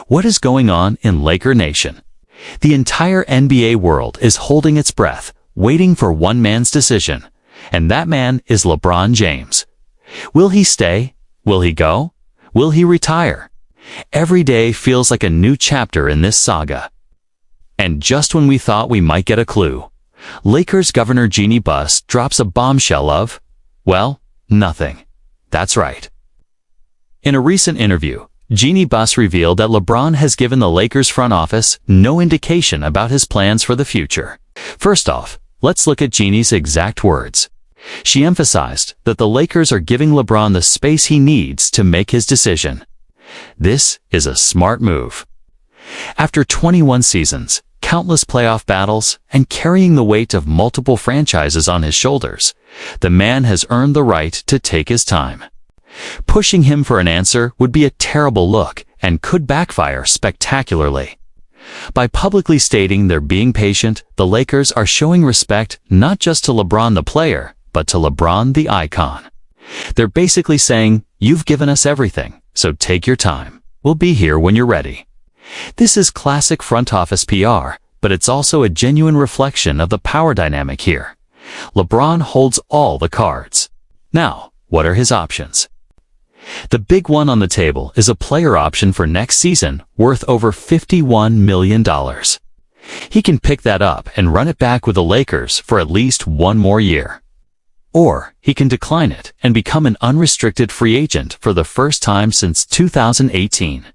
What is going on in Laker Nation? The entire NBA world is holding its breath, waiting for one man's decision, and that man is LeBron James. Will he stay? Will he go? Will he retire? Every day feels like a new chapter in this saga. And just when we thought we might get a clue, Lakers Governor Jeanie Buss drops a bombshell of, well, nothing. That's right. In a recent interview, Jeanie Buss revealed that LeBron has given the Lakers front office no indication about his plans for the future. First off, let's look at Jeanie's exact words. She emphasized that the Lakers are giving LeBron the space he needs to make his decision. This is a smart move. After 21 seasons, countless playoff battles, and carrying the weight of multiple franchises on his shoulders, the man has earned the right to take his time. Pushing him for an answer would be a terrible look and could backfire spectacularly. By publicly stating they're being patient, the Lakers are showing respect not just to LeBron the player, but to LeBron the icon. They're basically saying, you've given us everything, so take your time. We'll be here when you're ready. This is classic front office PR, but it's also a genuine reflection of the power dynamic here. LeBron holds all the cards. Now, what are his options? The big one on the table is a player option for next season worth over $51 million. He can pick that up and run it back with the Lakers for at least one more year. Or he can decline it and become an unrestricted free agent for the first time since 2018.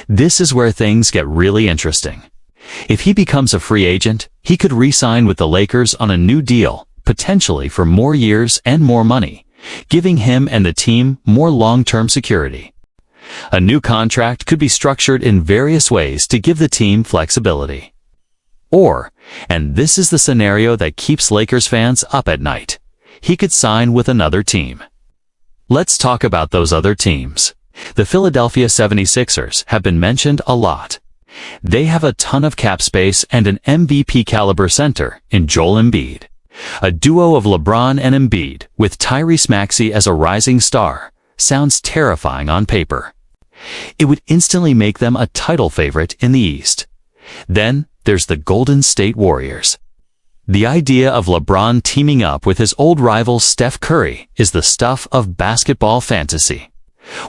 This is where things get really interesting. If he becomes a free agent, he could re-sign with the Lakers on a new deal, potentially for more years and more money, giving him and the team more long-term security. A new contract could be structured in various ways to give the team flexibility. Or, and this is the scenario that keeps Lakers fans up at night, he could sign with another team. Let's talk about those other teams. The Philadelphia 76ers have been mentioned a lot. They have a ton of cap space and an MVP-caliber center in Joel Embiid. A duo of LeBron and Embiid, with Tyrese Maxey as a rising star, sounds terrifying on paper. It would instantly make them a title favorite in the East. Then there's the Golden State Warriors. The idea of LeBron teaming up with his old rival Steph Curry is the stuff of basketball fantasy.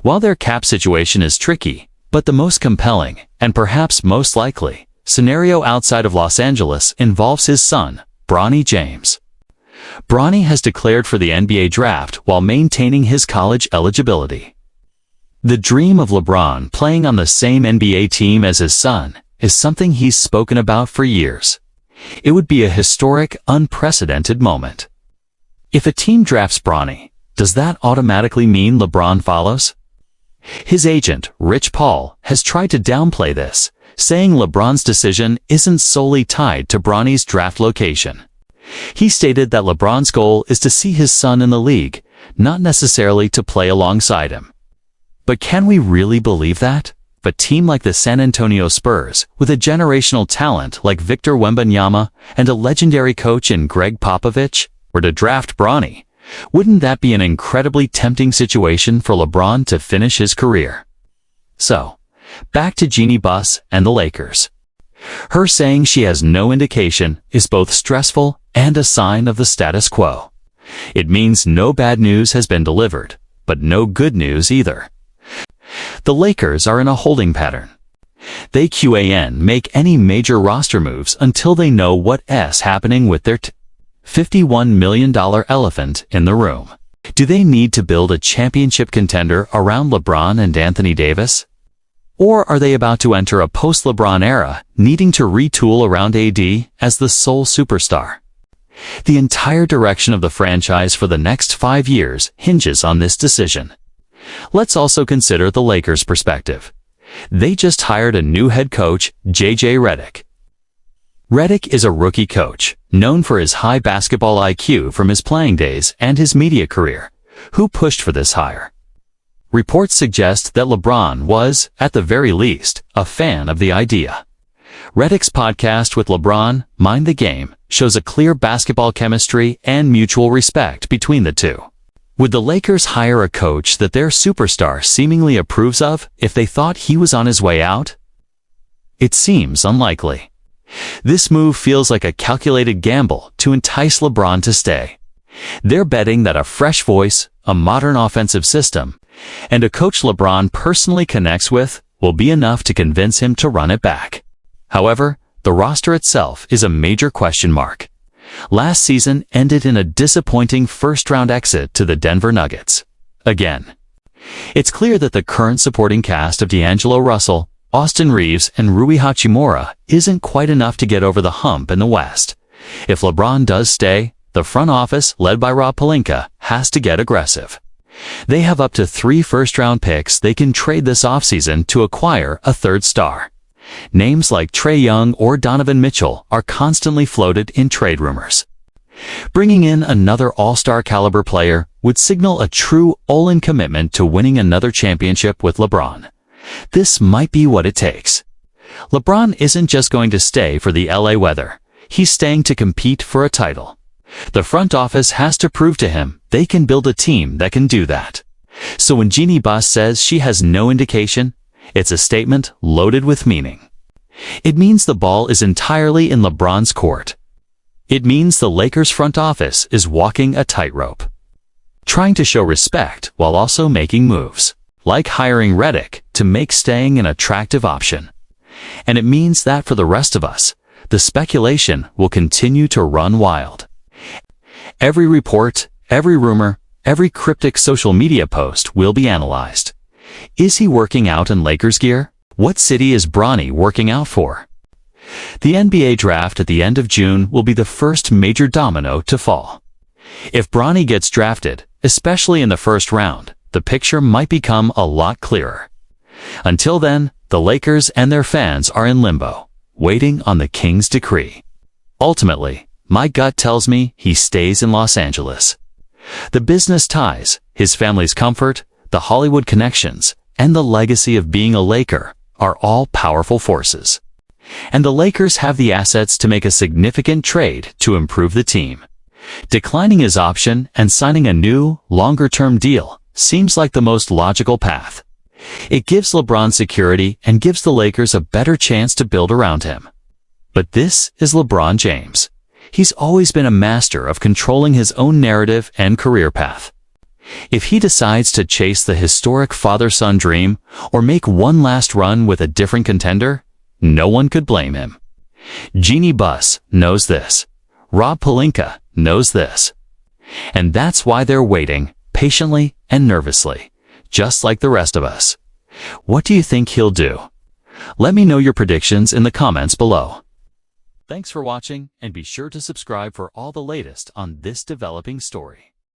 While their cap situation is tricky, but the most compelling, and perhaps most likely, scenario outside of Los Angeles involves his son, Bronny James. Bronny has declared for the NBA draft while maintaining his college eligibility. The dream of LeBron playing on the same NBA team as his son is something he's spoken about for years. It would be a historic, unprecedented moment. If a team drafts Bronny, does that automatically mean LeBron follows? His agent, Rich Paul, has tried to downplay this, saying LeBron's decision isn't solely tied to Bronny's draft location. He stated that LeBron's goal is to see his son in the league, not necessarily to play alongside him. But can we really believe that? A team like the San Antonio Spurs, with a generational talent like Victor Wembanyama and a legendary coach in Greg Popovich, were to draft Bronny, wouldn't that be an incredibly tempting situation for LeBron to finish his career? So, back to Jeanie Buss and the Lakers. Her saying she has no indication is both stressful and a sign of the status quo. It means no bad news has been delivered, but no good news either. The Lakers are in a holding pattern. They make any major roster moves until they know what's happening with their $51 million elephant in the room. Do they need to build a championship contender around LeBron and Anthony Davis? Or are they about to enter a post-LeBron era, needing to retool around AD as the sole superstar? The entire direction of the franchise for the next 5 years hinges on this decision. Let's also consider the Lakers' perspective. They just hired a new head coach, J.J. Redick. Redick is a rookie coach, known for his high basketball IQ from his playing days and his media career, who pushed for this hire. Reports suggest that LeBron was, at the very least, a fan of the idea. Redick's podcast with LeBron, Mind the Game, shows a clear basketball chemistry and mutual respect between the two. Would the Lakers hire a coach that their superstar seemingly approves of if they thought he was on his way out? It seems unlikely. This move feels like a calculated gamble to entice LeBron to stay. They're betting that a fresh voice, a modern offensive system, and a coach LeBron personally connects with will be enough to convince him to run it back. However, the roster itself is a major question mark. Last season ended in a disappointing first-round exit to the Denver Nuggets. Again, it's clear that the current supporting cast of D'Angelo Russell, Austin Reeves, and Rui Hachimura isn't quite enough to get over the hump in the West. If LeBron does stay, the front office, led by Rob Pelinka, has to get aggressive. They have up to 3 first-round picks they can trade this offseason to acquire a third star. Names like Trae Young or Donovan Mitchell are constantly floated in trade rumors. Bringing in another all-star caliber player would signal a true all-in commitment to winning another championship with LeBron. This might be what it takes. LeBron isn't just going to stay for the LA weather. He's staying to compete for a title. The front office has to prove to him they can build a team that can do that. So when Jeanie Buss says she has no indication, it's a statement loaded with meaning. It means the ball is entirely in LeBron's court. It means the Lakers front office is walking a tightrope, trying to show respect while also making moves, like hiring Redick to make staying an attractive option. And it means that for the rest of us, the speculation will continue to run wild. Every report, every rumor, every cryptic social media post will be analyzed. Is he working out in Lakers gear? What city is Bronny working out for? The NBA draft at the end of June will be the first major domino to fall. If Bronny gets drafted, especially in the first round, the picture might become a lot clearer. Until then, the Lakers and their fans are in limbo, waiting on the King's decree. Ultimately, my gut tells me he stays in Los Angeles. The business ties, his family's comfort, the Hollywood connections, and the legacy of being a Laker are all powerful forces. And the Lakers have the assets to make a significant trade to improve the team. Declining his option and signing a new, longer-term deal seems like the most logical path. It gives LeBron security and gives the Lakers a better chance to build around him. But this is LeBron James. He's always been a master of controlling his own narrative and career path. If he decides to chase the historic father-son dream or make one last run with a different contender, no one could blame him. Jeanie Buss knows this. Rob Pelinka knows this. And that's why they're waiting, patiently and nervously, just like the rest of us. What do you think he'll do? Let me know your predictions in the comments below. Thanks for watching, and be sure to subscribe for all the latest on this developing story.